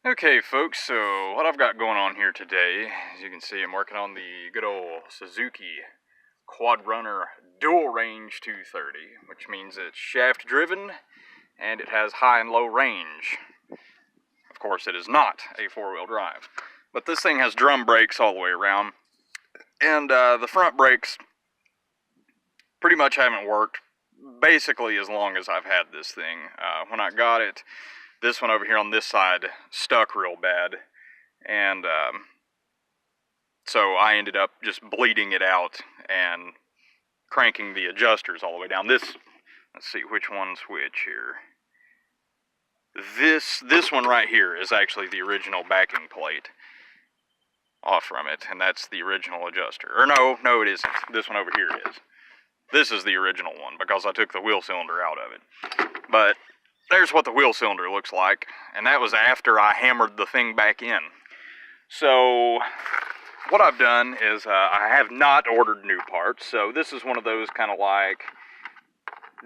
Okay folks, so what I've got going on here today, as you can see, I'm working on the good old Suzuki Quadrunner dual range 230, which means it's shaft driven and it has high and low range. Of course it is not a four-wheel drive, but this thing has drum brakes all the way around, and the front brakes pretty much haven't worked basically as long as I've had this thing. When I got it, this one over here on this side stuck real bad, and so I ended up just bleeding it out and cranking the adjusters all the way down. Let's see which one's which here. This one right here is actually the original backing plate off from it, and that's the original adjuster. Or no it isn't. This one over here is. This is the original one because I took the wheel cylinder out of it. But there's what the wheel cylinder looks like, and that was after I hammered the thing back in. So what I've done is I have not ordered new parts, so this is one of those kind of like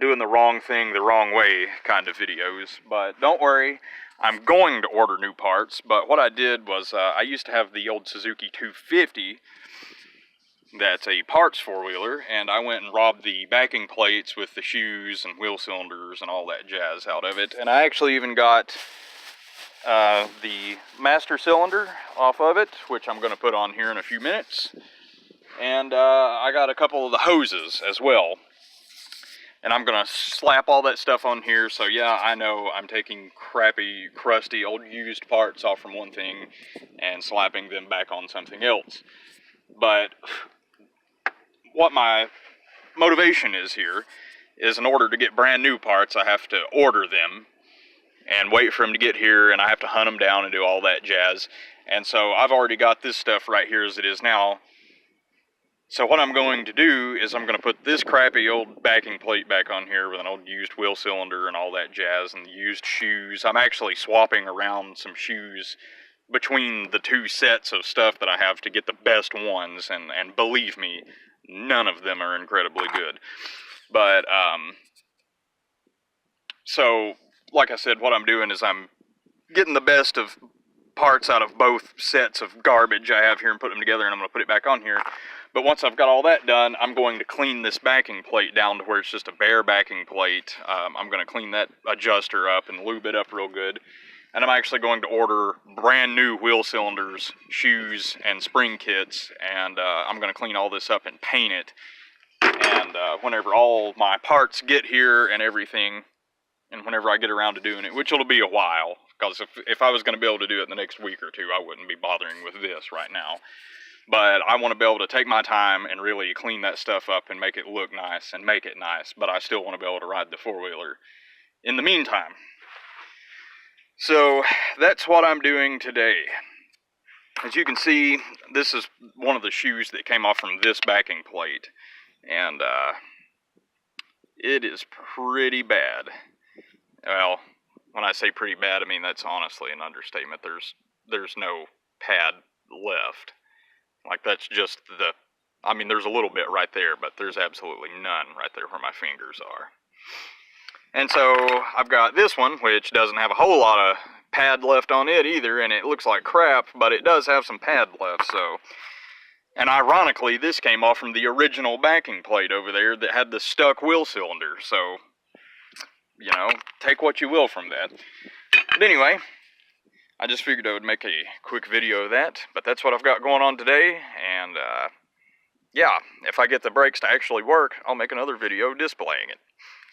doing the wrong thing the wrong way kind of videos. But don't worry, I'm going to order new parts. But what I did was I used to have the old Suzuki 250 that's a parts four-wheeler, and I went and robbed the backing plates with the shoes and wheel cylinders and all that jazz out of it. And I actually even got the master cylinder off of it, which I'm going to put on here in a few minutes. And I got a couple of the hoses as well. And I'm going to slap all that stuff on here. So yeah, I know I'm taking crappy, crusty, old used parts off from one thing and slapping them back on something else. But what my motivation is here is, in order to get brand new parts, I have to order them and wait for them to get here, and I have to hunt them down and do all that jazz. And so I've already got this stuff right here as it is now. So what I'm going to do is I'm going to put this crappy old backing plate back on here with an old used wheel cylinder and all that jazz, and the used shoes. I'm actually swapping around some shoes between the two sets of stuff that I have to get the best ones, and believe me, none of them are incredibly good. But so like I said, what I'm doing is I'm getting the best of parts out of both sets of garbage I have here and put them together, and I'm going to put it back on here. But once I've got all that done, I'm going to clean this backing plate down to where it's just a bare backing plate. I'm going to clean that adjuster up and lube it up real good. And I'm actually going to order brand new wheel cylinders, shoes, and spring kits. And I'm going to clean all this up and paint it. And whenever all my parts get here and everything, and whenever I get around to doing it, which will be a while, because if I was going to be able to do it in the next week or two, I wouldn't be bothering with this right now. But I want to be able to take my time and really clean that stuff up and make it look nice and make it nice, but I still want to be able to ride the four-wheeler in the meantime. So that's what I'm doing today. As you can see, this is one of the shoes that came off from this backing plate, and it is pretty bad. Well, when I say pretty bad, I mean that's honestly an understatement. There's no pad left. Like, that's just I mean, there's a little bit right there, but there's absolutely none right there where my fingers are. And so I've got this one, which doesn't have a whole lot of pad left on it either, and it looks like crap, but it does have some pad left, so. And ironically, this came off from the original backing plate over there that had the stuck wheel cylinder, so, you know, take what you will from that. But anyway, I just figured I would make a quick video of that, but that's what I've got going on today, and yeah, if I get the brakes to actually work, I'll make another video displaying it.